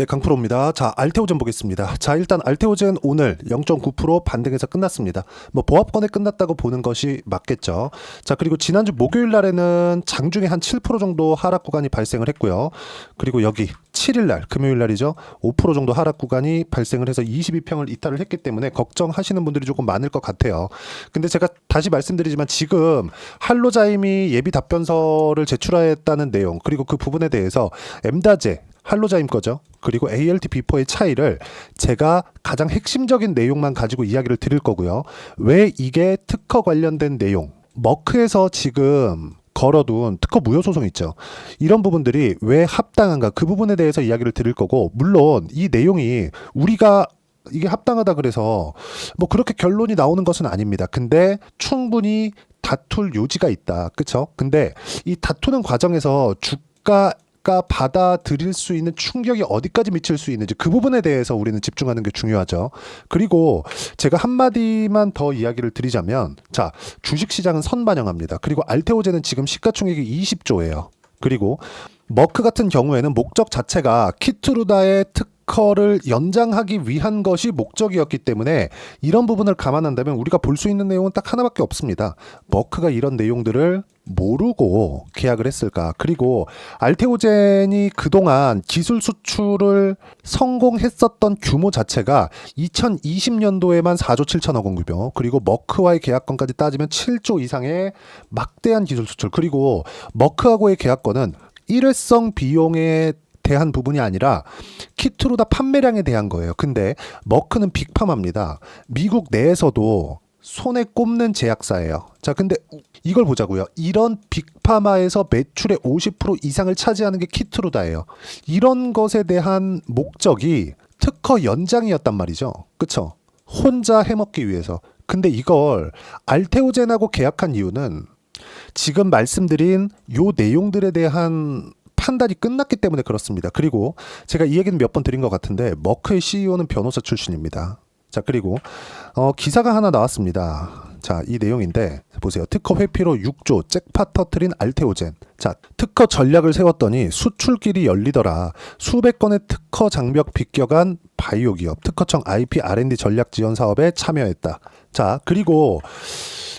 네, 강프로입니다. 자, 알테오젠 보겠습니다. 자, 일단 알테오젠 오늘 0.9% 반등해서 끝났습니다. 뭐 보합권에 끝났다고 보는 것이 맞겠죠. 자, 그리고 지난주 목요일 날에는 장중에 한 7% 정도 하락 구간이 발생을 했고요. 그리고 여기 7일 날, 금요일 날이죠. 5% 정도 하락 구간이 발생을 해서 22평을 이탈을 했기 때문에 걱정하시는 분들이 조금 많을 것 같아요. 근데 제가 다시 말씀드리지만 지금 할로자임이 예비 답변서를 제출했다는 내용, 그리고 그 부분에 대해서 엠다제 할로자임 거죠. 그리고 ALT 비포의 차이를 제가 가장 핵심적인 내용만 가지고 이야기를 드릴 거고요. 왜 이게 특허 관련된 내용, 머크에서 지금 걸어둔 특허 무효 소송 있죠. 이런 부분들이 왜 합당한가, 그 부분에 대해서 이야기를 드릴 거고, 물론 이 내용이 우리가 이게 합당하다 그래서 뭐 그렇게 결론이 나오는 것은 아닙니다. 근데 충분히 다툴 요지가 있다. 그쵸? 근데 이 다투는 과정에서 주가 받아들일 수 있는 충격이 어디까지 미칠 수 있는지, 그 부분에 대해서 우리는 집중하는 게 중요하죠. 그리고 제가 한마디만 더 이야기를 드리자면, 자, 주식시장은 선반영합니다. 그리고 알테오젠은 지금 시가총액이 20조예요. 그리고 머크 같은 경우에는 목적 자체가 키트루다의 특허를 연장하기 위한 것이 목적이었기 때문에 이런 부분을 감안한다면 우리가 볼 수 있는 내용은 딱 하나밖에 없습니다. 머크가 이런 내용들을 모르고 계약을 했을까? 그리고 알테오젠이 그동안 기술 수출을 성공했었던 규모 자체가 2020년도에만 4조 7천억 원 규모, 그리고 머크와의 계약권까지 따지면 7조 이상의 막대한 기술 수출, 그리고 머크하고의 계약권은 일회성 비용에 대한 부분이 아니라 키트루다 판매량에 대한 거예요. 근데 머크는 빅파마입니다. 미국 내에서도 손에 꼽는 제약사예요. 자, 근데 이걸 보자고요. 이런 빅파마에서 매출의 50% 이상을 차지하는 게 키트루다예요. 이런 것에 대한 목적이 특허 연장이었단 말이죠. 그쵸? 혼자 해먹기 위해서. 근데 이걸 알테오젠하고 계약한 이유는 지금 말씀드린 요 내용들에 대한 판단이 끝났기 때문에 그렇습니다. 그리고 제가 이 얘기는 몇 번 드린 것 같은데, 머크의 CEO는 변호사 출신입니다. 자, 그리고 기사가 하나 나왔습니다. 자, 이 내용인데 보세요. 특허 회피로 6조 잭팟 터트린 알테오젠. 자, 특허 전략을 세웠더니 수출길이 열리더라. 수백 건의 특허 장벽 비껴간 바이오 기업, 특허청 IP R&D 전략 지원 사업에 참여했다. 자, 그리고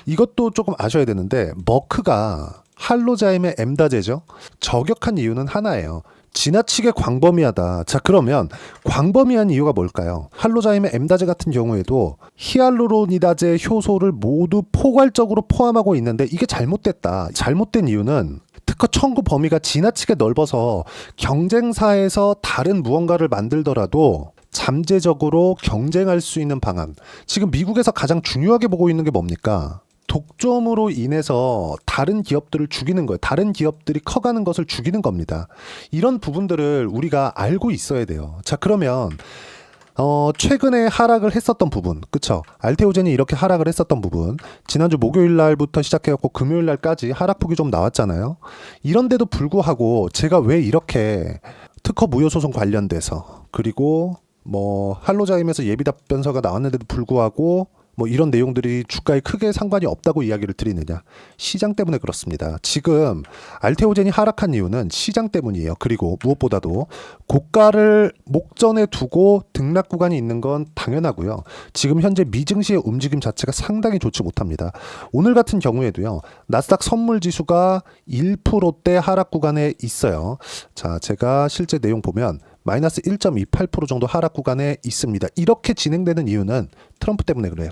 이것도 조금 아셔야 되는데, 머크가 할로자임의 엠다제죠. 저격한 이유는 하나예요. 지나치게 광범위하다. 자, 그러면 광범위한 이유가 뭘까요? 할로자임의 엠다제 같은 경우에도 히알루로니다제 효소를 모두 포괄적으로 포함하고 있는데 이게 잘못됐다. 잘못된 이유는 특허 청구 범위가 지나치게 넓어서 경쟁사에서 다른 무언가를 만들더라도 잠재적으로 경쟁할 수 있는 방안. 지금 미국에서 가장 중요하게 보고 있는 게 뭡니까? 독점으로 인해서 다른 기업들을 죽이는 거예요. 다른 기업들이 커가는 것을 죽이는 겁니다. 이런 부분들을 우리가 알고 있어야 돼요. 자, 그러면 최근에 하락을 했었던 부분, 그쵸? 알테오젠이 이렇게 하락을 했었던 부분, 지난주 목요일 날부터 시작해갖고 금요일 날까지 하락폭이 좀 나왔잖아요. 이런데도 불구하고 제가 왜 이렇게 특허 무효 소송 관련돼서, 그리고 뭐 할로자임에서 예비 답변서가 나왔는데도 불구하고 뭐 이런 내용들이 주가에 크게 상관이 없다고 이야기를 드리느냐? 시장 때문에 그렇습니다. 지금 알테오젠이 하락한 이유는 시장 때문이에요. 그리고 무엇보다도 고가를 목전에 두고 등락 구간이 있는 건 당연하고요. 지금 현재 미증시의 움직임 자체가 상당히 좋지 못합니다. 오늘 같은 경우에도요. 나스닥 선물 지수가 1%대 하락 구간에 있어요. 자, 제가 실제 내용 보면 마이너스 1.28% 정도 하락 구간에 있습니다. 이렇게 진행되는 이유는 트럼프 때문에 그래요.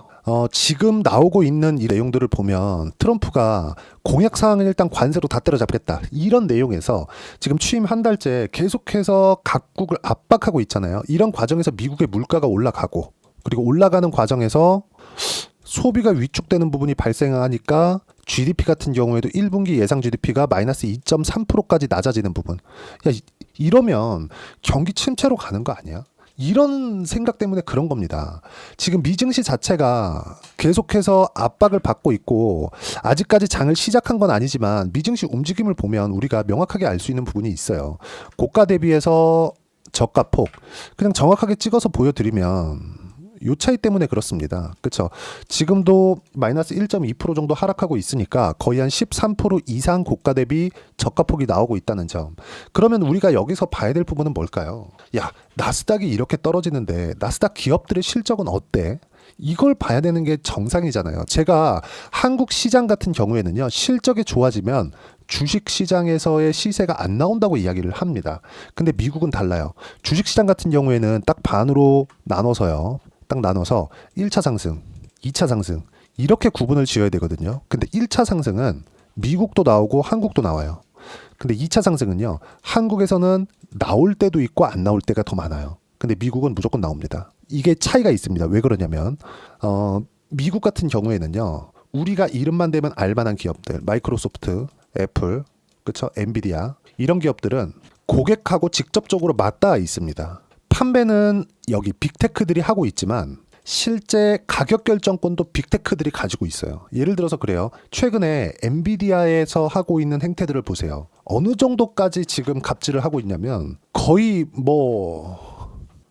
지금 나오고 있는 이 내용들을 보면 트럼프가 공약사항을 일단 관세로 다 때려잡겠다. 이런 내용에서 지금 취임 한 달째 계속해서 각국을 압박하고 있잖아요. 이런 과정에서 미국의 물가가 올라가고, 그리고 올라가는 과정에서 소비가 위축되는 부분이 발생하니까 GDP 같은 경우에도 1분기 예상 GDP가 마이너스 2.3%까지 낮아지는 부분. 야, 이러면 경기 침체로 가는 거 아니야? 이런 생각 때문에 그런 겁니다. 지금 미증시 자체가 계속해서 압박을 받고 있고, 아직까지 장을 시작한 건 아니지만 미증시 움직임을 보면 우리가 명확하게 알 수 있는 부분이 있어요. 고가 대비해서 저가 폭, 그냥 정확하게 찍어서 보여드리면 요 차이 때문에 그렇습니다. 그렇죠? 지금도 마이너스 1.2% 정도 하락하고 있으니까 거의 한 13% 이상 고가 대비 저가폭이 나오고 있다는 점. 그러면 우리가 여기서 봐야 될 부분은 뭘까요? 야, 나스닥이 이렇게 떨어지는데 나스닥 기업들의 실적은 어때? 이걸 봐야 되는 게 정상이잖아요. 제가 한국 시장 같은 경우에는요, 실적이 좋아지면 주식 시장에서의 시세가 안 나온다고 이야기를 합니다. 근데 미국은 달라요. 주식 시장 같은 경우에는 딱 반으로 나눠서요. 딱 나눠서 1차 상승, 2차 상승 이렇게 구분을 지어야 되거든요. 근데 1차 상승은 미국도 나오고 한국도 나와요. 근데 2차 상승은요, 한국에서는 나올 때도 있고 안 나올 때가 더 많아요. 근데 미국은 무조건 나옵니다. 이게 차이가 있습니다. 왜 그러냐면 미국 같은 경우에는요, 우리가 이름만 대면 알만한 기업들, 마이크로소프트, 애플, 그쵸? 엔비디아 이런 기업들은 고객하고 직접적으로 맞닿아 있습니다. 판매는 여기 빅테크들이 하고 있지만 실제 가격 결정권도 빅테크들이 가지고 있어요. 예를 들어서 그래요. 최근에 엔비디아에서 하고 있는 행태들을 보세요. 어느 정도까지 지금 갑질을 하고 있냐면 거의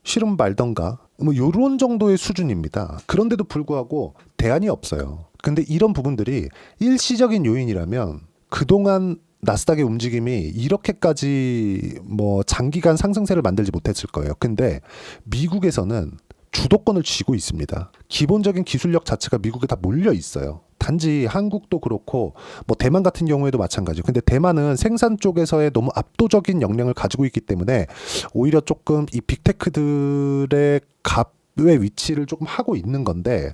싫으면 말던가 요런 정도의 수준입니다. 그런데도 불구하고 대안이 없어요. 근데 이런 부분들이 일시적인 요인이라면 그동안 나스닥의 움직임이 이렇게까지 장기간 상승세를 만들지 못했을 거예요. 근데 미국에서는 주도권을 쥐고 있습니다. 기본적인 기술력 자체가 미국에 다 몰려 있어요. 단지 한국도 그렇고 대만 같은 경우에도 마찬가지예요. 근데 대만은 생산 쪽에서의 너무 압도적인 역량을 가지고 있기 때문에 오히려 조금 이 빅테크들의 갑의 위치를 조금 하고 있는 건데,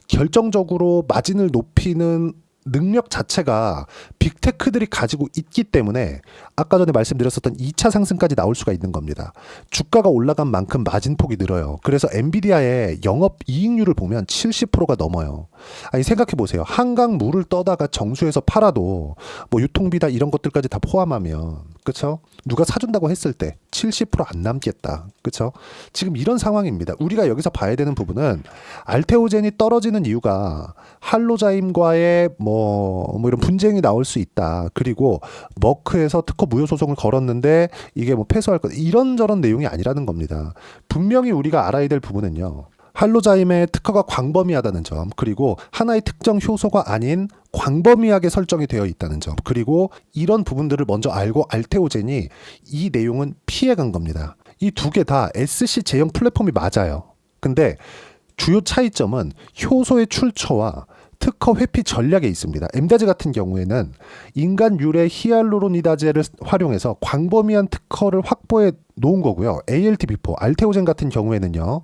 결정적으로 마진을 높이는 능력 자체가 빅테크들이 가지고 있기 때문에 아까 전에 말씀드렸었던 2차 상승까지 나올 수가 있는 겁니다. 주가가 올라간 만큼 마진폭이 늘어요. 그래서 엔비디아의 영업 이익률을 보면 70%가 넘어요. 아니 생각해 보세요. 한강 물을 떠다가 정수해서 팔아도 유통비다 이런 것들까지 다 포함하면, 그렇죠? 누가 사준다고 했을 때 70%안 남겠다. 그렇죠? 지금 이런 상황입니다. 우리가 여기서 봐야 되는 부분은 알테오젠이 떨어지는 이유가 할로자임과의 이런 분쟁이 나올 수 있다. 그리고 머크에서 특허 무효 소송을 걸었는데 이게 패소할 것, 이런저런 내용이 아니라는 겁니다. 분명히 우리가 알아야 될 부분은요, 할로자임의 특허가 광범위하다는 점, 그리고 하나의 특정 효소가 아닌 광범위하게 설정이 되어 있다는 점, 그리고 이런 부분들을 먼저 알고 알테오젠이 이 내용은 피해간 겁니다. 이 두 개 다 SC 제형 플랫폼이 맞아요. 근데 주요 차이점은 효소의 출처와 특허 회피 전략에 있습니다. 엠다제 같은 경우에는 인간 유래 히알루로니다제를 활용해서 광범위한 특허를 확보해 놓은 거고요. ALT-B4, 알테오젠 같은 경우에는요,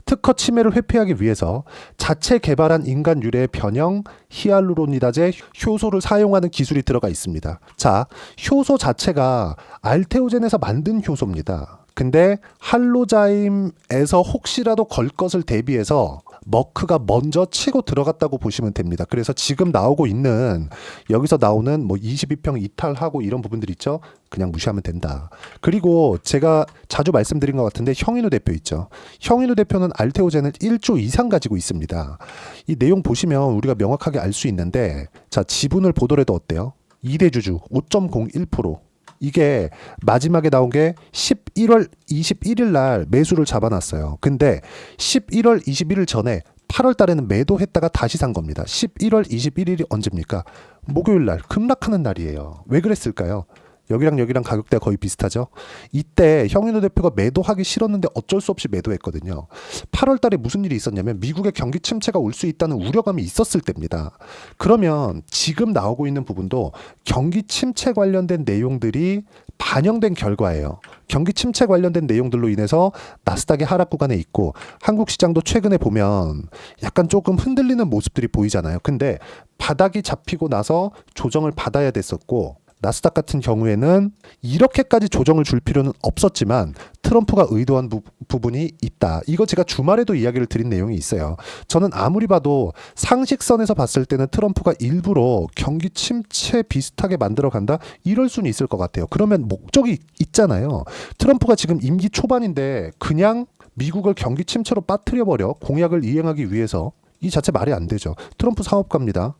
특허 침해를 회피하기 위해서 자체 개발한 인간 유래 변형 히알루로니다제 효소를 사용하는 기술이 들어가 있습니다. 자, 효소 자체가 알테오젠에서 만든 효소입니다. 근데 할로자임에서 혹시라도 걸 것을 대비해서 머크가 먼저 치고 들어갔다고 보시면 됩니다. 그래서 지금 나오고 있는, 여기서 나오는 22평 이탈하고 이런 부분들 있죠? 그냥 무시하면 된다. 그리고 제가 자주 말씀드린 것 같은데 형인우 대표 있죠? 형인우 대표는 알테오젠을 1조 이상 가지고 있습니다. 이 내용 보시면 우리가 명확하게 알 수 있는데, 자, 지분을 보더라도 어때요? 2대 주주 5.01%. 이게 마지막에 나온 게 11월 21일 날 매수를 잡아놨어요. 근데 11월 21일 전에 8월 달에는 매도했다가 다시 산 겁니다. 11월 21일이 언제입니까? 목요일 날 급락하는 날이에요. 왜 그랬을까요? 여기랑 가격대가 거의 비슷하죠. 이때 형인우 대표가 매도하기 싫었는데 어쩔 수 없이 매도했거든요. 8월 달에 무슨 일이 있었냐면 미국의 경기 침체가 올 수 있다는 우려감이 있었을 때입니다. 그러면 지금 나오고 있는 부분도 경기 침체 관련된 내용들이 반영된 결과예요. 경기 침체 관련된 내용들로 인해서 나스닥의 하락 구간에 있고, 한국 시장도 최근에 보면 약간 조금 흔들리는 모습들이 보이잖아요. 근데 바닥이 잡히고 나서 조정을 받아야 됐었고, 나스닥 같은 경우에는 이렇게까지 조정을 줄 필요는 없었지만 트럼프가 의도한 부분이 있다. 이거 제가 주말에도 이야기를 드린 내용이 있어요. 저는 아무리 봐도 상식선에서 봤을 때는 트럼프가 일부러 경기 침체 비슷하게 만들어간다? 이럴 수는 있을 것 같아요. 그러면 목적이 있잖아요. 트럼프가 지금 임기 초반인데 그냥 미국을 경기 침체로 빠뜨려버려 공약을 이행하기 위해서, 이 자체 말이 안 되죠. 트럼프 사업가입니다.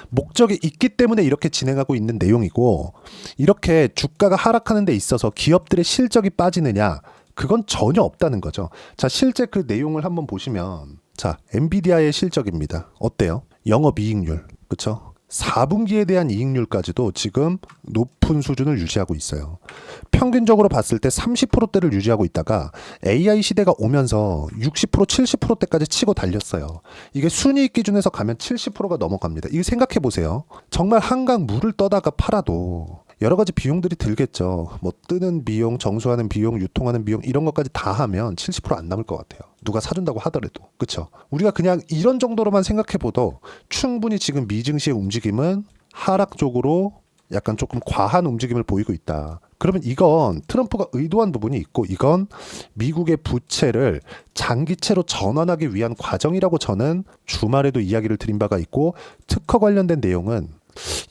목적이 있기 때문에 이렇게 진행하고 있는 내용이고, 이렇게 주가가 하락하는 데 있어서 기업들의 실적이 빠지느냐, 그건 전혀 없다는 거죠. 자, 실제 그 내용을 한번 보시면 자, 엔비디아의 실적입니다. 어때요? 영업이익률, 그쵸? 4분기에 대한 이익률까지도 지금 높은 수준을 유지하고 있어요. 평균적으로 봤을 때 30%대를 유지하고 있다가 AI 시대가 오면서 60%, 70%대까지 치고 달렸어요. 이게 순이익 기준에서 가면 70%가 넘어갑니다. 이거 생각해 보세요. 정말 한강 물을 떠다가 팔아도 여러 가지 비용들이 들겠죠. 뭐 뜨는 비용, 정수하는 비용, 유통하는 비용 이런 것까지 다 하면 70%안 남을 것 같아요. 누가 사준다고 하더라도. 그렇죠? 우리가 그냥 이런 정도로만 생각해봐도 충분히 지금 미증시의 움직임은 하락 쪽으로 약간 조금 과한 움직임을 보이고 있다. 그러면 이건 트럼프가 의도한 부분이 있고 이건 미국의 부채를 장기채로 전환하기 위한 과정이라고 저는 주말에도 이야기를 드린 바가 있고 특허 관련된 내용은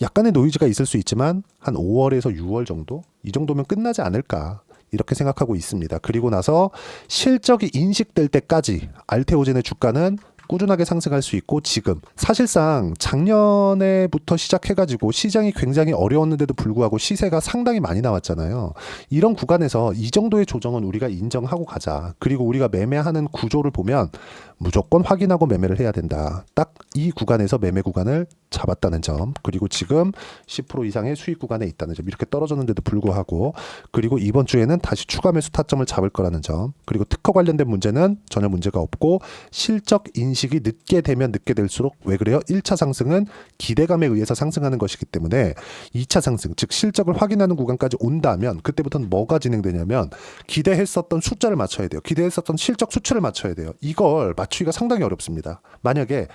약간의 노이즈가 있을 수 있지만 한 5월에서 6월 정도? 이 정도면 끝나지 않을까 이렇게 생각하고 있습니다. 그리고 나서 실적이 인식될 때까지 알테오젠의 주가는 꾸준하게 상승할 수 있고 지금 사실상 작년에부터 시작해가지고 시장이 굉장히 어려웠는데도 불구하고 시세가 상당히 많이 나왔잖아요. 이런 구간에서 이 정도의 조정은 우리가 인정하고 가자. 그리고 우리가 매매하는 구조를 보면 무조건 확인하고 매매를 해야 된다. 딱 이 구간에서 매매 구간을 잡았다는 점, 그리고 지금 10% 이상의 수익 구간에 있다는 점, 이렇게 떨어졌는데도 불구하고, 그리고 이번 주에는 다시 추가 매수 타점을 잡을 거라는 점, 그리고 특허 관련된 문제는 전혀 문제가 없고 실적 인식이 늦게 되면 늦게 될수록 왜 그래요? 1차 상승은 기대감에 의해서 상승하는 것이기 때문에 2차 상승, 즉 실적을 확인하는 구간까지 온다면 그때부터는 뭐가 진행되냐면 기대했었던 숫자를 맞춰야 돼요. 기대했었던 실적 수치를 맞춰야 돼요. 이걸 맞추기가 상당히 어렵습니다. 만약에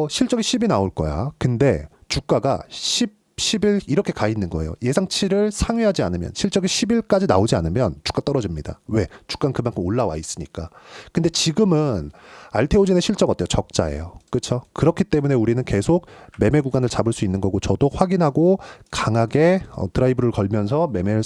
실적이 10이 나올 거야. 근데 주가가 10, 11 이렇게 가 있는 거예요. 예상치를 상회하지 않으면 실적이 10일까지 나오지 않으면 주가 떨어집니다. 왜? 주가는 그만큼 올라와 있으니까. 근데 지금은 알테오젠의 실적 어때요? 적자예요. 그렇죠? 그렇기 때문에 우리는 계속 매매 구간을 잡을 수 있는 거고 저도 확인하고 강하게 드라이브를 걸면서 매매를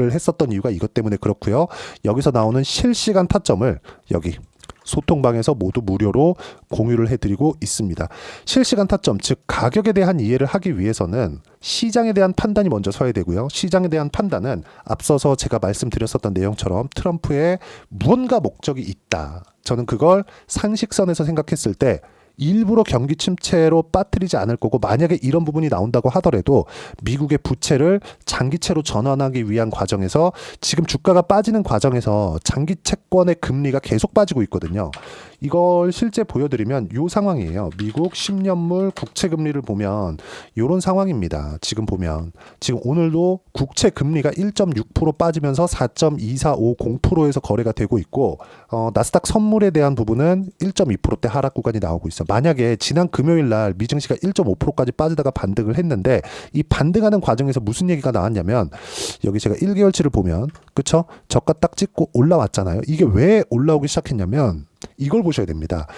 했었던 이유가 이것 때문에 그렇고요. 여기서 나오는 실시간 타점을 여기 소통방에서 모두 무료로 공유를 해드리고 있습니다. 실시간 타점, 즉 가격에 대한 이해를 하기 위해서는 시장에 대한 판단이 먼저 서야 되고요. 시장에 대한 판단은 앞서서 제가 말씀드렸었던 내용처럼 트럼프의 무언가 목적이 있다. 저는 그걸 상식선에서 생각했을 때 일부러 경기 침체로 빠뜨리지 않을 거고 만약에 이런 부분이 나온다고 하더라도 미국의 부채를 장기채로 전환하기 위한 과정에서 지금 주가가 빠지는 과정에서 장기 채권의 금리가 계속 빠지고 있거든요. 이걸 실제 보여드리면 이 상황이에요. 미국 10년물 국채 금리를 보면 이런 상황입니다. 지금 보면 지금 오늘도 국채 금리가 1.6% 빠지면서 4.2450%에서 거래가 되고 있고 나스닥 선물에 대한 부분은 1.2%대 하락 구간이 나오고 있어. 만약에 지난 금요일 날 미증시가 1.5%까지 빠지다가 반등을 했는데 이 반등하는 과정에서 무슨 얘기가 나왔냐면 여기 제가 1개월치를 보면 그쵸? 저가 딱 찍고 올라왔잖아요. 이게 왜 올라오기 시작했냐면 이걸 보셔야 됩니다.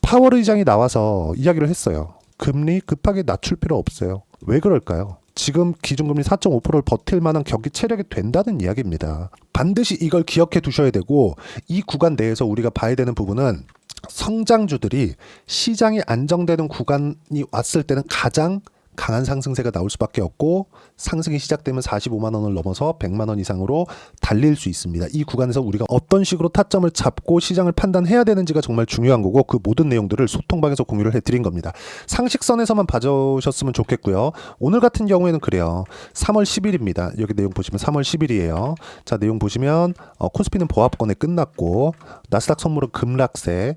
파월 의장이 나와서 이야기를 했어요. 금리 급하게 낮출 필요 없어요. 왜 그럴까요? 지금 기준금리 4.5%를 버틸 만한 경기 체력이 된다는 이야기입니다. 반드시 이걸 기억해 두셔야 되고 이 구간 내에서 우리가 봐야 되는 부분은 성장주들이 시장이 안정되는 구간이 왔을 때는 가장 강한 상승세가 나올 수밖에 없고 상승이 시작되면 45만 원을 넘어서 100만 원 이상으로 달릴 수 있습니다. 이 구간에서 우리가 어떤 식으로 타점을 잡고 시장을 판단해야 되는지가 정말 중요한 거고 그 모든 내용들을 소통방에서 공유를 해드린 겁니다. 상식선에서만 봐주셨으면 좋겠고요. 오늘 같은 경우에는 그래요. 3월 10일입니다. 여기 내용 보시면 3월 10일이에요. 자, 내용 보시면 코스피는 보합권에 끝났고 나스닥 선물은 급락세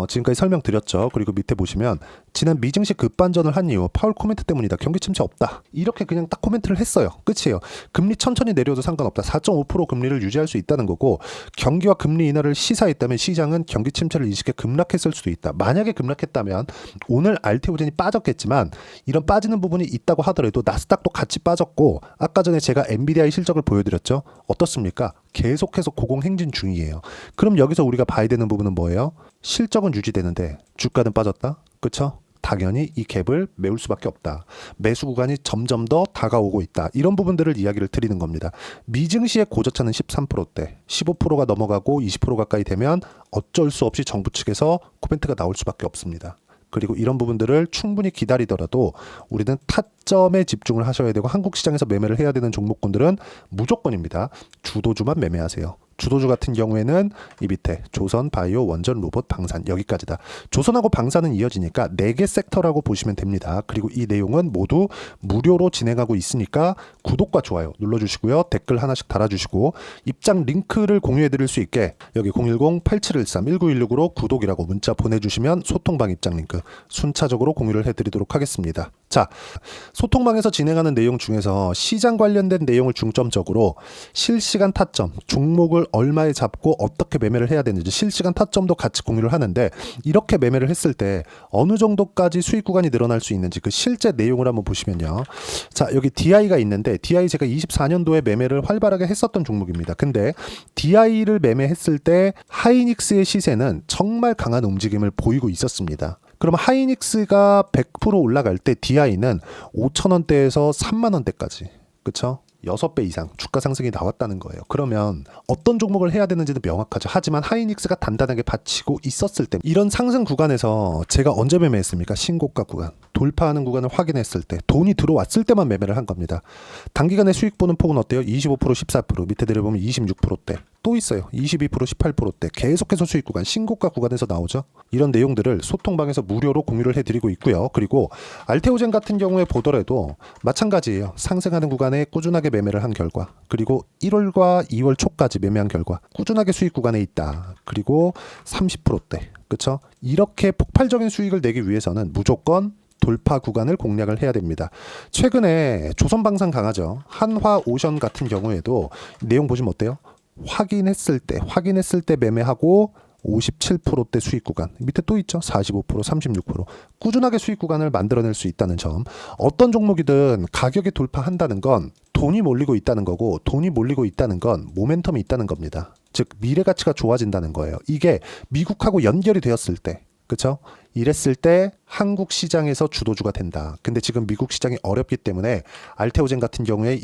지금까지 설명드렸죠. 그리고 밑에 보시면 지난 미증시 급반전을 한 이유 파월 코멘트 때문이다. 경기 침체 없다. 이렇게 그냥 딱 코멘트를 했어요. 끝이에요. 금리 천천히 내려도 상관없다. 4.5% 금리를 유지할 수 있다는 거고 경기와 금리 인하를 시사했다면 시장은 경기 침체를 인식해 급락했을 수도 있다. 만약에 급락했다면 오늘 알테오젠이 빠졌겠지만 이런 빠지는 부분이 있다고 하더라도 나스닥도 같이 빠졌고 아까 전에 제가 엔비디아의 실적을 보여드렸죠. 어떻습니까? 계속해서 고공행진 중이에요. 그럼 여기서 우리가 봐야 되는 부분은 뭐예요? 실적은 유지되는데 주가는 빠졌다? 그쵸? 당연히 이 갭을 메울 수밖에 없다. 매수 구간이 점점 더 다가오고 있다. 이런 부분들을 이야기를 드리는 겁니다. 미증시의 고저차는 13%대, 15%가 넘어가고 20% 가까이 되면 어쩔 수 없이 정부 측에서 코멘트가 나올 수밖에 없습니다. 그리고 이런 부분들을 충분히 기다리더라도 우리는 타점에 집중을 하셔야 되고 한국 시장에서 매매를 해야 되는 종목군들은 무조건입니다. 주도주만 매매하세요. 주도주 같은 경우에는 이 밑에 조선, 바이오, 원전, 로봇, 방산 여기까지다. 조선하고 방산은 이어지니까 4개 섹터라고 보시면 됩니다. 그리고 이 내용은 모두 무료로 진행하고 있으니까 구독과 좋아요 눌러주시고요. 댓글 하나씩 달아주시고 입장 링크를 공유해드릴 수 있게 여기 010-8713-1916으로 구독이라고 문자 보내주시면 소통방 입장 링크 순차적으로 공유를 해드리도록 하겠습니다. 자, 소통방에서 진행하는 내용 중에서 시장 관련된 내용을 중점적으로 실시간 타점, 종목을 얼마에 잡고 어떻게 매매를 해야 되는지 실시간 타점도 같이 공유를 하는데 이렇게 매매를 했을 때 어느 정도까지 수익 구간이 늘어날 수 있는지 그 실제 내용을 한번 보시면요. 자, 여기 DI가 있는데 DI 제가 24년도에 매매를 활발하게 했었던 종목입니다. 근데 DI를 매매했을 때 하이닉스의 시세는 정말 강한 움직임을 보이고 있었습니다. 그럼 하이닉스가 100% 올라갈 때 DI는 5,000원대에서 3만원대까지, 그쵸? 6배 이상 주가 상승이 나왔다는 거예요. 그러면 어떤 종목을 해야 되는지는 명확하죠. 하지만 하이닉스가 단단하게 받치고 있었을 때 이런 상승 구간에서 제가 언제 매매했습니까? 신고가 구간. 돌파하는 구간을 확인했을 때 돈이 들어왔을 때만 매매를 한 겁니다. 단기간에 수익 보는 폭은 어때요? 25%, 14%, 밑에 내려보면 26%대. 또 있어요. 22%, 18%대. 계속해서 수익 구간, 신고가 구간에서 나오죠. 이런 내용들을 소통방에서 무료로 공유를 해드리고 있고요. 그리고 알테오젠 같은 경우에 보더라도 마찬가지예요. 상승하는 구간에 꾸준하게 매매를 한 결과, 그리고 1월과 2월 초까지 매매한 결과 꾸준하게 수익 구간에 있다. 그리고 30%대. 그쵸? 이렇게 폭발적인 수익을 내기 위해서는 무조건 돌파 구간을 공략을 해야 됩니다. 최근에 조선방산 강하죠. 한화오션 같은 경우에도 내용 보시면 어때요? 확인했을 때 매매하고 57%대 수익 구간, 밑에 또 있죠. 45%, 36% 꾸준하게 수익 구간을 만들어낼 수 있다는 점. 어떤 종목이든 가격에 돌파한다는 건 돈이 몰리고 있다는 거고, 돈이 몰리고 있다는 건 모멘텀이 있다는 겁니다. 즉 미래 가치가 좋아진다는 거예요. 이게 미국하고 연결이 되었을 때, 그렇죠? 이랬을 때 한국 시장에서 주도주가 된다. 근데 지금 미국 시장이 어렵기 때문에 알테오젠 같은 경우에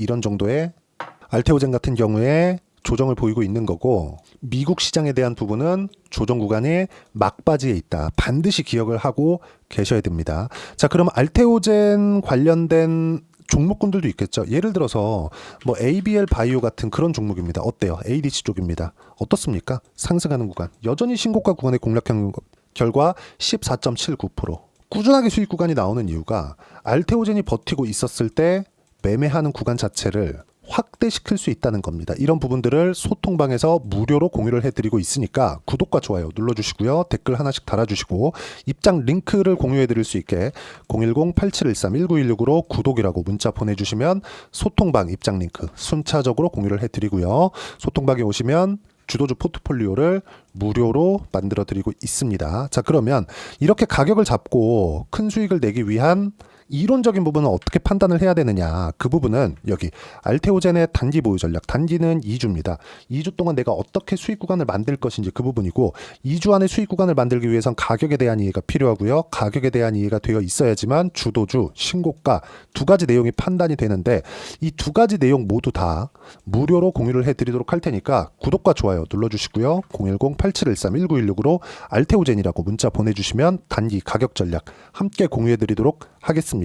조정을 보이고 있는 거고, 미국 시장에 대한 부분은 조정 구간의 막바지에 있다. 반드시 기억을 하고 계셔야 됩니다. 자, 그럼 알테오젠 관련된 종목군들도 있겠죠. 예를 들어서 뭐 ABL 바이오 같은 그런 종목입니다. 어때요? ADC 쪽입니다. 어떻습니까? 상승하는 구간, 여전히 신고가 구간에 공략한 결과 14.79%. 꾸준하게 수익 구간이 나오는 이유가 알테오젠이 버티고 있었을 때 매매하는 구간 자체를 확대시킬 수 있다는 겁니다. 이런 부분들을 소통방에서 무료로 공유를 해드리고 있으니까 구독과 좋아요 눌러주시고요. 댓글 하나씩 달아주시고 입장 링크를 공유해드릴 수 있게 010-8713-1916으로 구독이라고 문자 보내주시면 소통방 입장 링크 순차적으로 공유를 해드리고요. 소통방에 오시면 주도주 포트폴리오를 무료로 만들어 드리고 있습니다. 자, 그러면 이렇게 가격을 잡고 큰 수익을 내기 위한 이론적인 부분은 어떻게 판단을 해야 되느냐, 그 부분은 여기 알테오젠의 단기 보유 전략, 단기는 2주입니다. 2주 동안 내가 어떻게 수익 구간을 만들 것인지 그 부분이고, 2주 안에 수익 구간을 만들기 위해선 가격에 대한 이해가 필요하고요. 가격에 대한 이해가 되어 있어야지만 주도주, 신고가 두 가지 내용이 판단이 되는데, 이 두 가지 내용 모두 다 무료로 공유를 해드리도록 할 테니까 구독과 좋아요 눌러주시고요. 010-8713-1916으로 알테오젠이라고 문자 보내주시면 단기 가격 전략 함께 공유해드리도록 하겠습니다.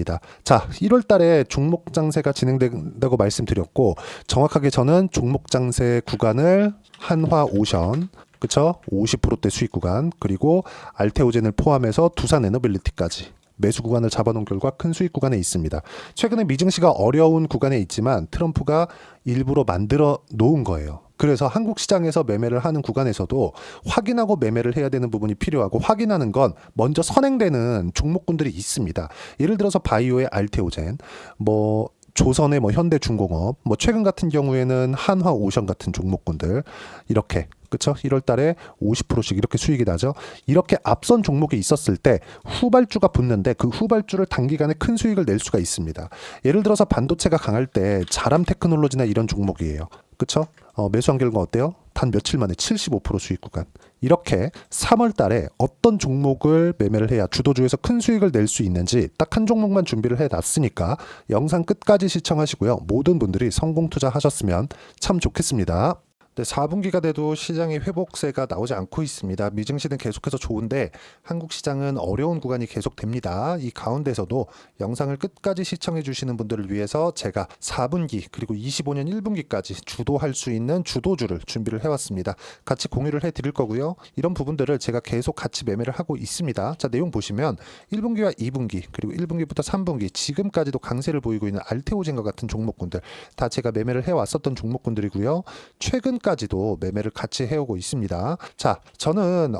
자, 1월 달에 종목 장세가 진행된다고 말씀드렸고, 정확하게 저는 종목 장세 구간을 한화오션, 그쵸? 50%대 수익 구간, 그리고 알테오젠을 포함해서 두산에너빌리티까지 매수 구간을 잡아놓은 결과 큰 수익 구간에 있습니다. 최근에 미증시가 어려운 구간에 있지만 트럼프가 일부러 만들어 놓은 거예요. 그래서 한국 시장에서 매매를 하는 구간에서도 확인하고 매매를 해야 되는 부분이 필요하고, 확인하는 건 먼저 선행되는 종목군들이 있습니다. 예를 들어서 바이오의 알테오젠, 뭐 조선의 뭐 현대중공업, 뭐 최근 같은 경우에는 한화오션 같은 종목군들 이렇게, 그쵸? 1월 달에 50%씩 이렇게 수익이 나죠. 이렇게 앞선 종목이 있었을 때 후발주가 붙는데 그 후발주를 단기간에 큰 수익을 낼 수가 있습니다. 예를 들어서 반도체가 강할 때 자람 테크놀로지나 이런 종목이에요. 그쵸? 매수한 결과 어때요? 단 며칠 만에 75% 수익 구간. 이렇게 3월 달에 어떤 종목을 매매를 해야 주도주에서 큰 수익을 낼 수 있는지 딱 한 종목만 준비를 해놨으니까 영상 끝까지 시청하시고요. 모든 분들이 성공 투자하셨으면 참 좋겠습니다. 네, 4분기가 돼도 시장의 회복세가 나오지 않고 있습니다. 미증시는 계속해서 좋은데 한국 시장은 어려운 구간이 계속됩니다. 이 가운데서도 영상을 끝까지 시청해 주시는 분들을 위해서 제가 4분기 그리고 25년 1분기까지 주도할 수 있는 주도주를 준비를 해왔습니다. 같이 공유를 해드릴 거고요. 이런 부분들을 제가 계속 같이 매매를 하고 있습니다. 자, 내용 보시면 1분기와 2분기 그리고 1분기부터 3분기 지금까지도 강세를 보이고 있는 알테오젠과 같은 종목군들 다 제가 매매를 해왔었던 종목군들이고요. 최근까지도 매매를 같이 해오고 있습니다. 자, 저는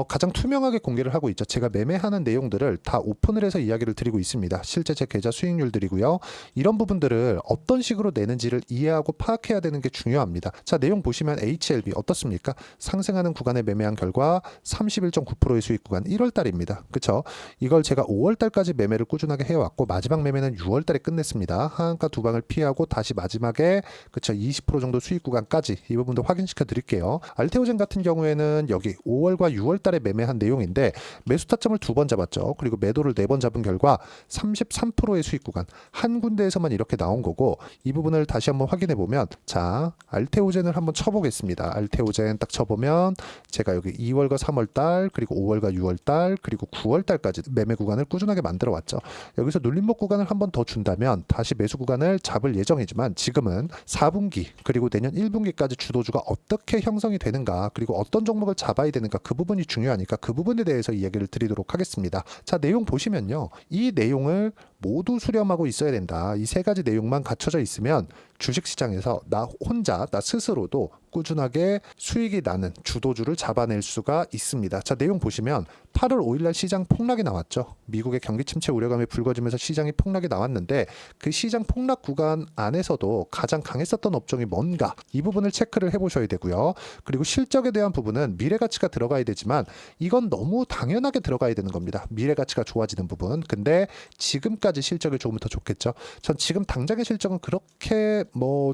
가장 투명하게 공개를 하고 있죠. 제가 매매하는 내용들을 다 오픈을 해서 이야기를 드리고 있습니다. 실제 제 계좌 수익률들이고요. 이런 부분들을 어떤 식으로 내는지를 이해하고 파악해야 되는 게 중요합니다. 자, 내용 보시면 HLB 어떻습니까? 상승하는 구간에 매매한 결과 31.9%의 수익 구간 1월 달입니다. 그쵸? 이걸 제가 5월 달까지 매매를 꾸준하게 해왔고 마지막 매매는 6월 달에 끝냈습니다. 하한가 두 방을 피하고 다시 마지막에 그쵸? 20% 정도 수익 구간까지 이 부분도 확인시켜 드릴게요. 알테오젠 같은 경우에는 여기 5월과 6월 달에 매매한 내용인데 매수 타점을 2번 잡았죠. 그리고 매도를 4번 잡은 결과 33%의 수익 구간 한 군데에서만 이렇게 나온 거고 이 부분을 다시 한번 확인해 보면 자, 알테오젠을 한번 쳐보겠습니다. 알테오젠 딱 쳐보면 제가 여기 2월과 3월 달 그리고 5월과 6월 달 그리고 9월 달까지 매매 구간을 꾸준하게 만들어 왔죠. 여기서 눌림목 구간을 한번 더 준다면 다시 매수 구간을 잡을 예정이지만 지금은 4분기 그리고 내년 1분기까지 주도주가 어떻게 형성이 되는가 그리고 어떤 종목을 잡아야 되는가 그 부분이 중요하니까 그 부분에 대해서 이야기를 드리도록 하겠습니다. 자, 내용 보시면요. 이 내용을 모두 수렴하고 있어야 된다. 이 세 가지 내용만 갖춰져 있으면 주식시장에서 나 혼자 나 스스로도 꾸준하게 수익이 나는 주도주를 잡아낼 수가 있습니다. 자, 내용 보시면 8월 5일날 시장 폭락이 나왔죠. 미국의 경기 침체 우려감이 불거지면서 시장이 폭락이 나왔는데 그 시장 폭락 구간 안에서도 가장 강했었던 업종이 뭔가 이 부분을 체크를 해보셔야 되고요. 그리고 실적에 대한 부분은 미래가치가 들어가야 되지만 이건 너무 당연하게 들어가야 되는 겁니다. 미래가치가 좋아지는 부분. 근데 지금까지 실적이 조금 더 좋겠죠. 전 지금 당장의 실적은 그렇게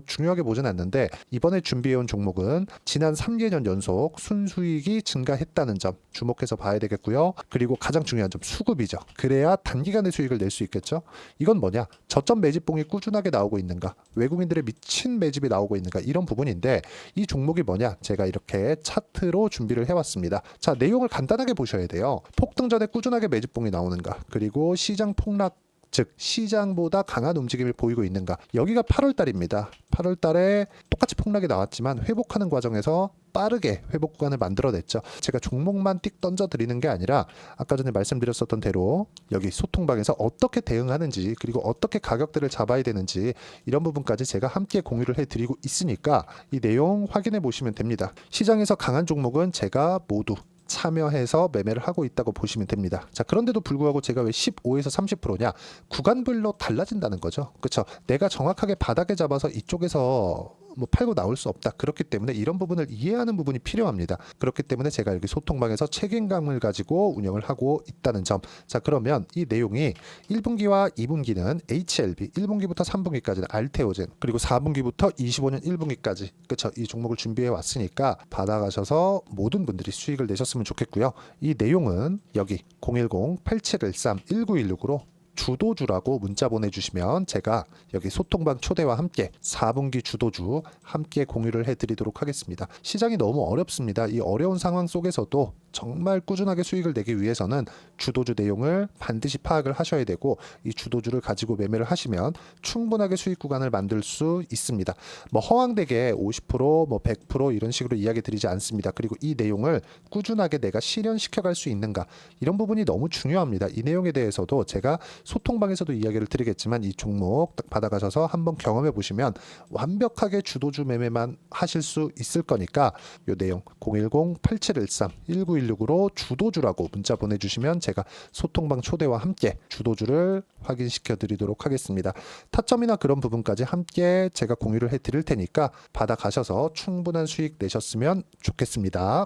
중요하게 보진 않는데 이번에 준비해온 종목은 지난 3개년 연속 순수익이 증가했다는 점 주목해서 봐야 되겠고요. 그리고 가장 중요한 점 수급이죠. 그래야 단기간에 수익을 낼 수 있겠죠. 이건 뭐냐? 저점 매집봉이 꾸준하게 나오고 있는가? 외국인들의 미친 매집이 나오고 있는가? 이런 부분인데 이 종목이 뭐냐? 제가 이렇게 차트로 준비를 해왔습니다. 자, 내용을 간단하게 보셔야 돼요. 폭등 전에 꾸준하게 매집봉이 나오는가? 그리고 시장 폭락 즉 시장보다 강한 움직임을 보이고 있는가. 여기가 8월 달입니다. 8월 달에 똑같이 폭락이 나왔지만 회복하는 과정에서 빠르게 회복 구간을 만들어냈죠. 제가 종목만 띡 던져 드리는 게 아니라 아까 전에 말씀드렸었던 대로 여기 소통방에서 어떻게 대응하는지 그리고 어떻게 가격대를 잡아야 되는지 이런 부분까지 제가 함께 공유를 해드리고 있으니까 이 내용 확인해 보시면 됩니다. 시장에서 강한 종목은 제가 모두 참여해서 매매를 하고 있다고 보시면 됩니다. 자, 그런데도 불구하고 제가 왜 15에서 30%냐? 구간별로 달라진다는 거죠. 그렇죠? 내가 정확하게 바닥에 잡아서 이쪽에서 팔고 나올 수 없다. 그렇기 때문에 이런 부분을 이해하는 부분이 필요합니다. 그렇기 때문에 제가 여기 소통방에서 책임감을 가지고 운영을 하고 있다는 점. 자, 그러면 이 내용이 1분기와 2분기는 HLB, 1분기부터 3분기까지는 알테오젠, 그리고 4분기부터 25년 1분기까지 그렇죠? 이 종목을 준비해 왔으니까 받아가셔서 모든 분들이 수익을 내셨으면 좋겠고요. 이 내용은 여기 010-8713-1916으로 주도주라고 문자 보내주시면 제가 여기 소통방 초대와 함께 4분기 주도주 함께 공유를 해드리도록 하겠습니다. 시장이 너무 어렵습니다. 이 어려운 상황 속에서도 정말 꾸준하게 수익을 내기 위해서는 주도주 내용을 반드시 파악을 하셔야 되고 이 주도주를 가지고 매매를 하시면 충분하게 수익 구간을 만들 수 있습니다. 허황되게 50% 100% 이런 식으로 이야기 드리지 않습니다. 그리고 이 내용을 꾸준하게 내가 실현시켜 갈 수 있는가 이런 부분이 너무 중요합니다. 이 내용에 대해서도 제가 소통방에서도 이야기를 드리겠지만 이 종목 딱 받아가셔서 한번 경험해 보시면 완벽하게 주도주 매매만 하실 수 있을 거니까 이 내용 010-8713-1916으로 주도주라고 문자 보내주시면 제가 소통방 초대와 함께 주도주를 확인시켜 드리도록 하겠습니다. 타점이나 그런 부분까지 함께 제가 공유를 해 드릴 테니까 받아가셔서 충분한 수익 내셨으면 좋겠습니다.